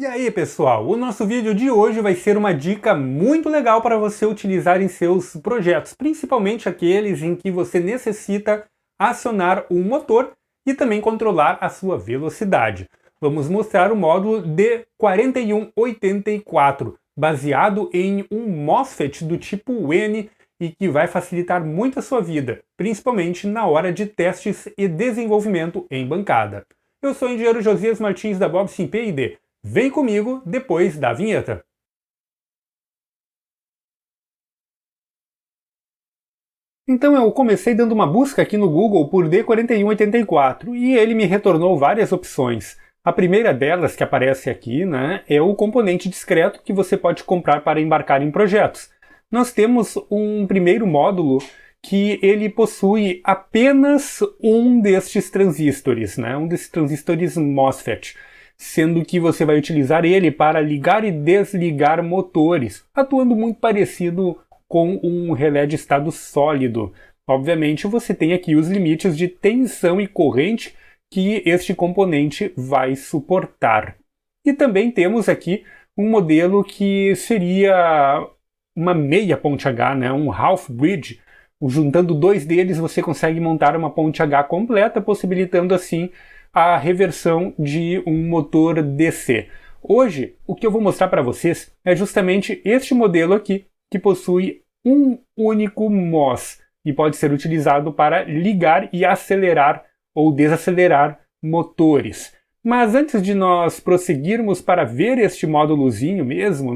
E aí pessoal, o nosso vídeo de hoje vai ser uma dica muito legal para você utilizar em seus projetos, principalmente aqueles em que você necessita acionar um motor e também controlar a sua velocidade. Vamos mostrar o módulo D4184, baseado em um MOSFET do tipo N e que vai facilitar muito a sua vida, principalmente na hora de testes e desenvolvimento em bancada. Eu sou o engenheiro Josias Martins da Bobsim P&D. Vem comigo depois da vinheta. Então eu comecei dando uma busca aqui no Google por D4184 e ele me retornou várias opções. A primeira delas que aparece aqui, é o componente discreto que você pode comprar para embarcar em projetos. Nós temos um primeiro módulo que ele possui apenas um destes transistores, um desses transistores MOSFET, sendo que você vai utilizar ele para ligar e desligar motores, atuando muito parecido com um relé de estado sólido. Obviamente você tem aqui os limites de tensão e corrente que este componente vai suportar. E também temos aqui um modelo que seria uma meia ponte H, um half bridge. Juntando dois deles você consegue montar uma ponte H completa, possibilitando assim a reversão de um motor DC. Hoje, o que eu vou mostrar para vocês é justamente este modelo aqui, que possui um único MOS e pode ser utilizado para ligar e acelerar ou desacelerar motores. Mas antes de nós prosseguirmos para ver este módulozinho mesmo,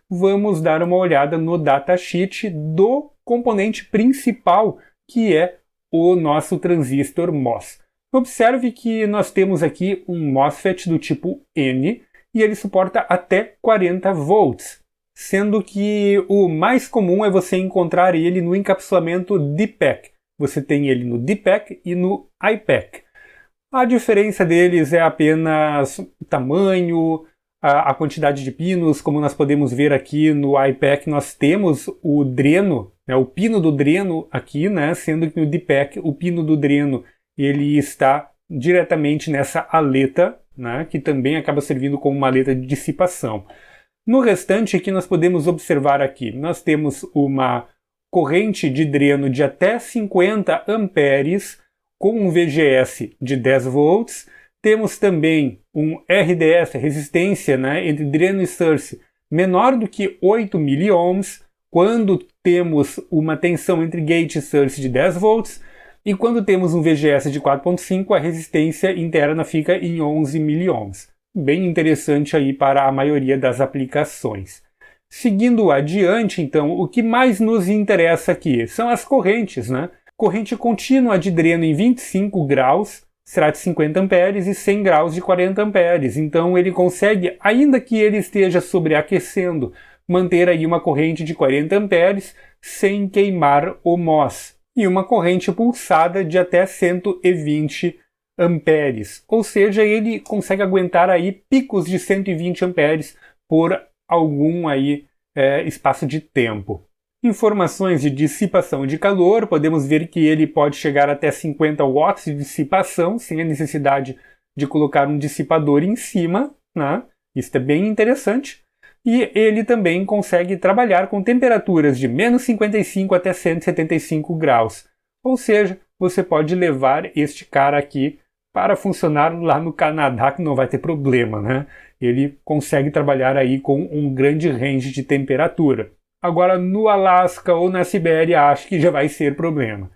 vamos dar uma olhada no datasheet do componente principal, que é o nosso transistor MOS. Observe que nós temos aqui um MOSFET do tipo N e ele suporta até 40 volts, sendo que o mais comum é você encontrar ele no encapsulamento DPAC. Você tem ele no DPAC e no IPAC. A diferença deles é apenas o tamanho, a quantidade de pinos. Como nós podemos ver aqui no IPAC, nós temos o dreno, o pino do dreno aqui, sendo que no DPAC o pino do dreno ele está diretamente nessa aleta, que também acaba servindo como uma aleta de dissipação. No restante aqui nós podemos observar aqui, nós temos uma corrente de dreno de até 50 amperes com um VGS de 10 volts. Temos também um RDS, resistência entre dreno e source, menor do que 8 miliohms, quando temos uma tensão entre gate e source de 10 volts, e quando temos um VGS de 4.5, a resistência interna fica em 11 miliohms. Bem interessante aí para a maioria das aplicações. Seguindo adiante, então, o que mais nos interessa aqui são as correntes, Corrente contínua de dreno em 25 graus, será de 50 amperes, e 100 graus de 40 amperes. Então ele consegue, ainda que ele esteja sobreaquecendo, manter aí uma corrente de 40 amperes sem queimar o MOS. E uma corrente pulsada de até 120 amperes. Ou seja, ele consegue aguentar aí picos de 120 amperes por algum aí, espaço de tempo. Informações de dissipação de calor, podemos ver que ele pode chegar até 50 watts de dissipação, sem a necessidade de colocar um dissipador em cima, Isso é bem interessante. E ele também consegue trabalhar com temperaturas de menos 55 até 175 graus. Ou seja, você pode levar este cara aqui para funcionar lá no Canadá, que não vai ter problema, Ele consegue trabalhar aí com um grande range de temperatura. Agora, no Alasca ou na Sibéria, acho que já vai ser problema.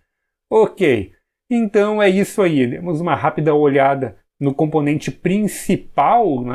Ok, então é isso aí. Demos uma rápida olhada no componente principal,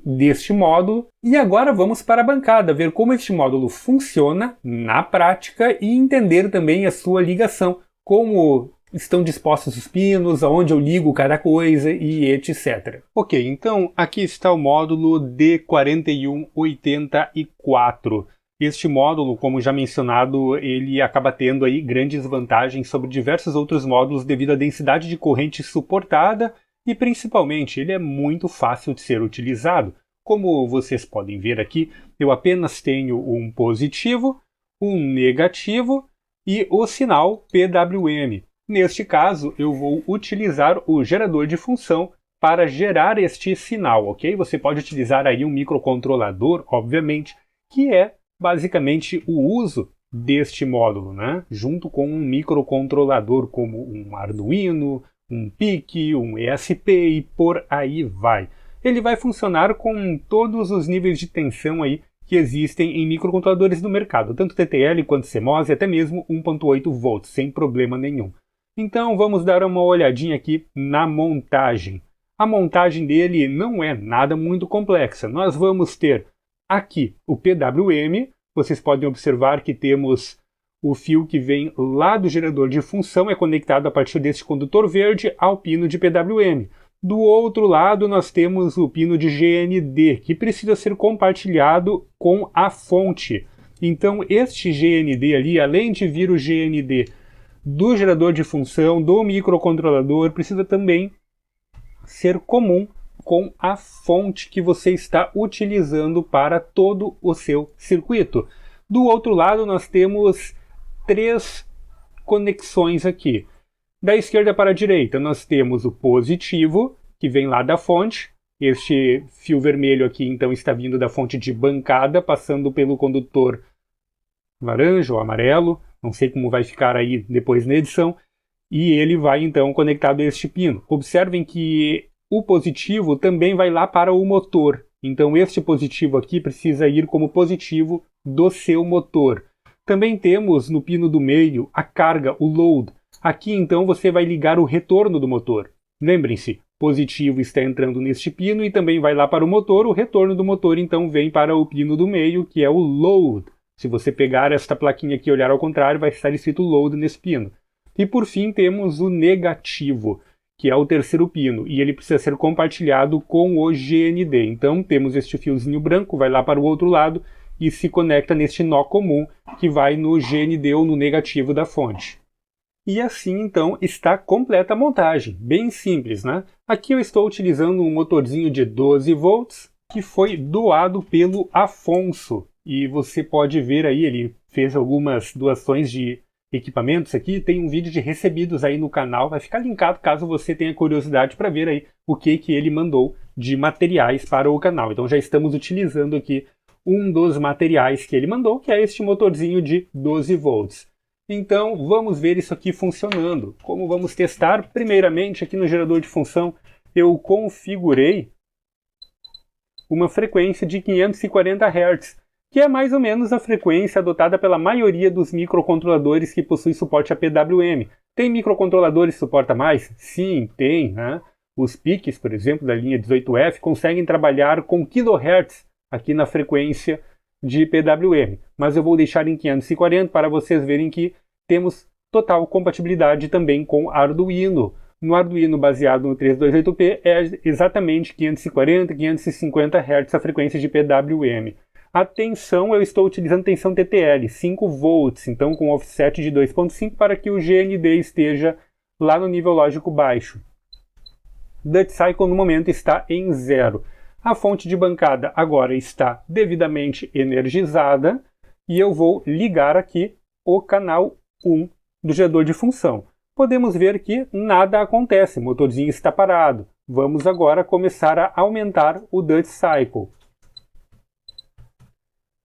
deste módulo. E agora vamos para a bancada, ver como este módulo funciona na prática e entender também a sua ligação, como estão dispostos os pinos, aonde eu ligo cada coisa e etc. Ok, então aqui está o módulo D4184. Este módulo, como já mencionado, ele acaba tendo aí grandes vantagens sobre diversos outros módulos devido à densidade de corrente suportada e principalmente ele é muito fácil de ser utilizado. Como vocês podem ver aqui, eu apenas tenho um positivo, um negativo e o sinal PWM. Neste caso, eu vou utilizar o gerador de função para gerar este sinal, ok? Você pode utilizar aí um microcontrolador, obviamente, que é basicamente o uso deste módulo, né? Junto com um microcontrolador como um Arduino, um PIC, um ESP e por aí vai. Ele vai funcionar com todos os níveis de tensão aí que existem em microcontroladores do mercado, tanto TTL quanto CMOS e até mesmo 1.8 volts, sem problema nenhum. Então vamos dar uma olhadinha aqui na montagem. A montagem dele não é nada muito complexa. Nós vamos ter aqui o PWM. Vocês podem observar que temos o fio que vem lá do gerador de função, é conectado a partir deste condutor verde ao pino de PWM. Do outro lado nós temos o pino de GND, que precisa ser compartilhado com a fonte. Então este GND ali, além de vir o GND do gerador de função, do microcontrolador, precisa também ser comum com a fonte que você está utilizando para todo o seu circuito. Do outro lado nós temos 3 conexões aqui. Da esquerda para a direita nós temos o positivo, que vem lá da fonte. Este fio vermelho aqui então está vindo da fonte de bancada, passando pelo condutor laranja ou amarelo, não sei como vai ficar aí depois na edição, e ele vai então conectado a este pino. Observem que o positivo também vai lá para o motor, então este positivo aqui precisa ir como positivo do seu motor. Também temos no pino do meio a carga, o load. Aqui então você vai ligar o retorno do motor. Lembrem-se, positivo está entrando neste pino e também vai lá para o motor, o retorno do motor então vem para o pino do meio, que é o load. Se você pegar esta plaquinha aqui e olhar ao contrário, vai estar escrito load nesse pino. E por fim temos o negativo, que é o terceiro pino, e ele precisa ser compartilhado com o GND. Então temos este fiozinho branco, vai lá para o outro lado e se conecta neste nó comum, que vai no GND ou no negativo da fonte. E assim então está completa a montagem, bem simples, né? Aqui eu estou utilizando um motorzinho de 12 volts, que foi doado pelo Afonso. E você pode ver aí, ele fez algumas doações de equipamentos aqui, tem um vídeo de recebidos aí no canal, vai ficar linkado caso você tenha curiosidade para ver aí o que ele mandou de materiais para o canal. Então já estamos utilizando aqui um dos materiais que ele mandou, que é este motorzinho de 12 volts. Então vamos ver isso aqui funcionando. Como vamos testar? Primeiramente aqui no gerador de função eu configurei uma frequência de 540 Hz, que é mais ou menos a frequência adotada pela maioria dos microcontroladores que possuem suporte a PWM. Tem microcontroladores que suportam mais? Sim, tem, né? Os PICs, por exemplo, da linha 18F, conseguem trabalhar com kHz aqui na frequência de PWM. Mas eu vou deixar em 540 para vocês verem que temos total compatibilidade também com Arduino. No Arduino baseado no 328P é exatamente 540, 550 Hz a frequência de PWM. A tensão, eu estou utilizando tensão TTL, 5 volts, então com offset de 2.5 para que o GND esteja lá no nível lógico baixo. Duty Cycle no momento está em 0. A fonte de bancada agora está devidamente energizada e eu vou ligar aqui o canal 1 do gerador de função. Podemos ver que nada acontece, o motorzinho está parado. Vamos agora começar a aumentar o Duty Cycle.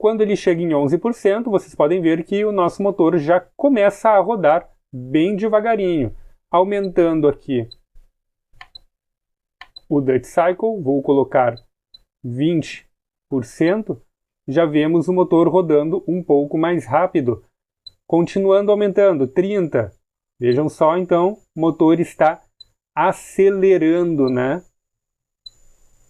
Quando ele chega em 11%, vocês podem ver que o nosso motor já começa a rodar bem devagarinho. Aumentando aqui o Duty Cycle, vou colocar 20%, já vemos o motor rodando um pouco mais rápido. Continuando aumentando, 30%. Vejam só, então, o motor está acelerando, né?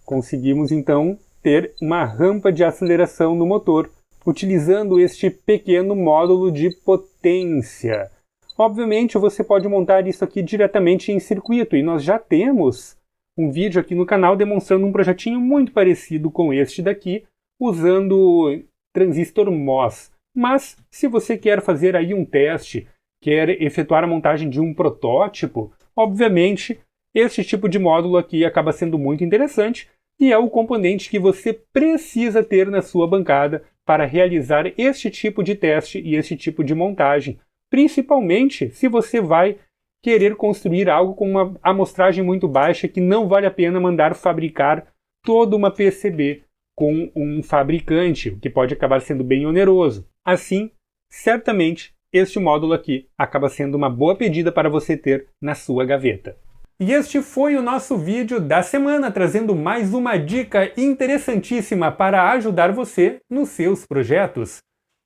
Conseguimos, então, ter uma rampa de aceleração no motor, utilizando este pequeno módulo de potência. Obviamente, você pode montar isso aqui diretamente em circuito, e nós já temos um vídeo aqui no canal demonstrando um projetinho muito parecido com este daqui, usando transistor MOS. Mas, se você quer fazer aí um teste, quer efetuar a montagem de um protótipo, obviamente, este tipo de módulo aqui acaba sendo muito interessante, e é o componente que você precisa ter na sua bancada para realizar este tipo de teste e este tipo de montagem. Principalmente se você vai querer construir algo com uma amostragem muito baixa que não vale a pena mandar fabricar toda uma PCB com um fabricante, o que pode acabar sendo bem oneroso. Assim, certamente, este módulo aqui acaba sendo uma boa pedida para você ter na sua gaveta. E este foi o nosso vídeo da semana, trazendo mais uma dica interessantíssima para ajudar você nos seus projetos.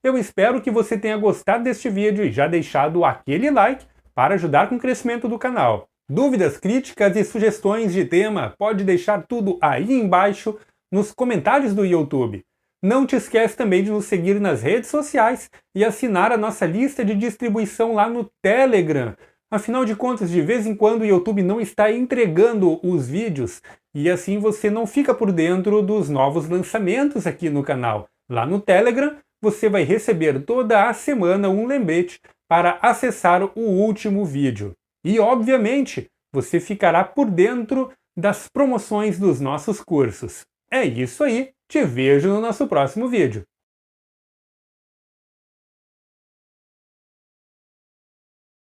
Eu espero que você tenha gostado deste vídeo e já deixado aquele like para ajudar com o crescimento do canal. Dúvidas, críticas e sugestões de tema, pode deixar tudo aí embaixo nos comentários do YouTube. Não te esquece também de nos seguir nas redes sociais e assinar a nossa lista de distribuição lá no Telegram. Afinal de contas, de vez em quando o YouTube não está entregando os vídeos e assim você não fica por dentro dos novos lançamentos aqui no canal. Lá no Telegram você vai receber toda a semana um lembrete para acessar o último vídeo. E, obviamente, você ficará por dentro das promoções dos nossos cursos. É isso aí, te vejo no nosso próximo vídeo.